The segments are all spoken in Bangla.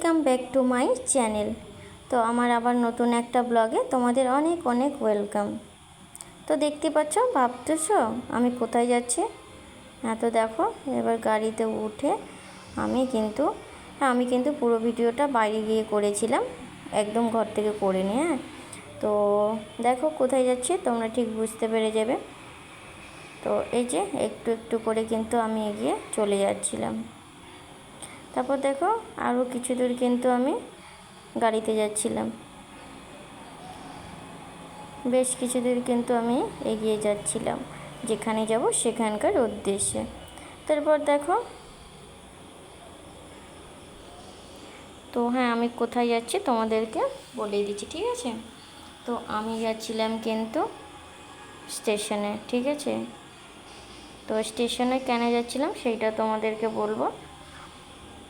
Welcome back to my channel. তো আমার আবার নতুন একটা ব্লগে তোমাদের অনেক অনেক ওয়েলকাম। তো দেখতে পাচ্ছ, ভাবতেছো আমি কোথায় যাচ্ছি? হ্যাঁ, তো দেখো এবার গাড়িতে উঠে আমি কিন্তু পুরো ভিডিওটা বাইরে গিয়ে করেছিলাম, একদম ঘর থেকে করে নিয়ে। হ্যাঁ, তো দেখো কোথায় যাচ্ছি তোমরা ঠিক বুঝতে পেরে যাবে। তো এই যে একটু একটু করে কিন্তু আমি এগিয়ে চলে যাচ্ছিলাম। তারপর দেখো আরও কিছু দূর কিন্তু আমি গাড়িতে যাচ্ছিলাম, বেশ কিছু দূর কিন্তু আমি এগিয়ে যাচ্ছিলাম যেখানে যাব সেখানকার উদ্দেশ্যে। তারপর দেখো, তো হ্যাঁ আমি কোথায় যাচ্ছি তোমাদেরকে বলেই দিচ্ছি, ঠিক আছে? তো আমি যাচ্ছিলাম কিন্তু স্টেশনে, ঠিক আছে? তো স্টেশনে কেন যাচ্ছিলাম সেইটা তোমাদেরকে বলবো,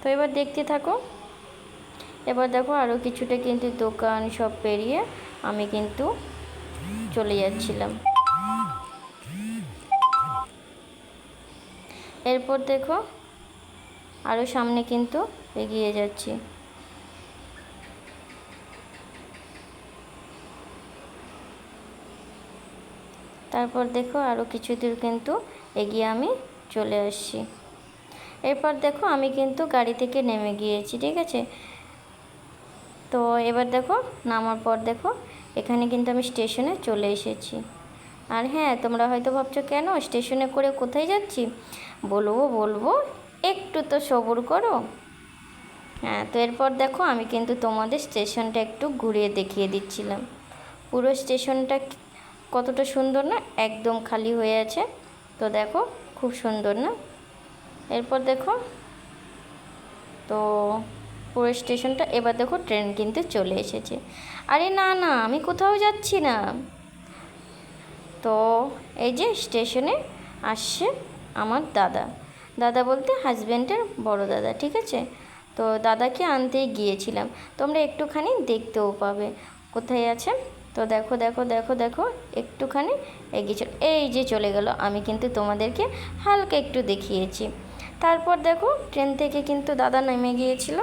তো এবার দেখতে থাকো। এবার দেখো আরও কিছুটা কিন্তু দোকান সব পেরিয়ে আমি কিন্তু চলে যাচ্ছিলাম। এরপর দেখো আরও সামনে কিন্তু এগিয়ে যাচ্ছি। তারপর দেখো আরও কিছু দূর কিন্তু এগিয়ে আমি চলে আসছি। এরপর দেখো আমি কিন্তু গাড়ি থেকে নেমে গিয়েছি, ঠিক আছে? তো এবার দেখো নামার পর দেখো এখানে কিন্তু আমি স্টেশনে চলে এসেছি। আর হ্যাঁ, তোমরা হয়তো ভাবছো কেন স্টেশনে করে কোথায় যাচ্ছি, বলবো একটু তো সবুর করো। হ্যাঁ, তো এরপর দেখো আমি কিন্তু তোমাদের স্টেশনটা একটু ঘুরিয়ে দেখিয়ে দিচ্ছিলাম। পুরো স্টেশনটা কতটা সুন্দর না, একদম খালি হয়ে আছে। তো দেখো খুব সুন্দর না? এরপর দেখো তো পুরো স্টেশনটা, এবার দেখো ট্রেন কিন্তু চলে এসেছে। আরে না না, আমি কোথাও যাচ্ছি না। তো এই যে স্টেশনে আসছে আমার দাদা বলতে হাজব্যান্ডের বড় দাদা, ঠিক আছে? তো দাদাকে আনতেই গিয়েছিলাম, তোমরা একটুখানি দেখতেও পাবে কোথায় আছে। তো দেখো দেখো দেখো দেখো একটুখানি এগিয়ে এই যে চলে গেল, আমি কিন্তু তোমাদেরকে হালকা একটু দেখিয়েছি। তারপর দেখো ট্রেন থেকে কিন্তু দাদা নেমে গিয়েছিল।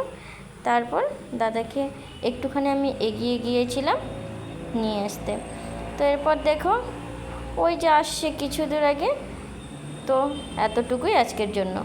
তারপর দাদাকে একটুখানি আমি এগিয়ে গিয়েছিলাম নিয়ে আসতে। তো এরপর দেখো ওই যে আসছে কিছু দূর আগে। তো এতটুকুই আজকের জন্য।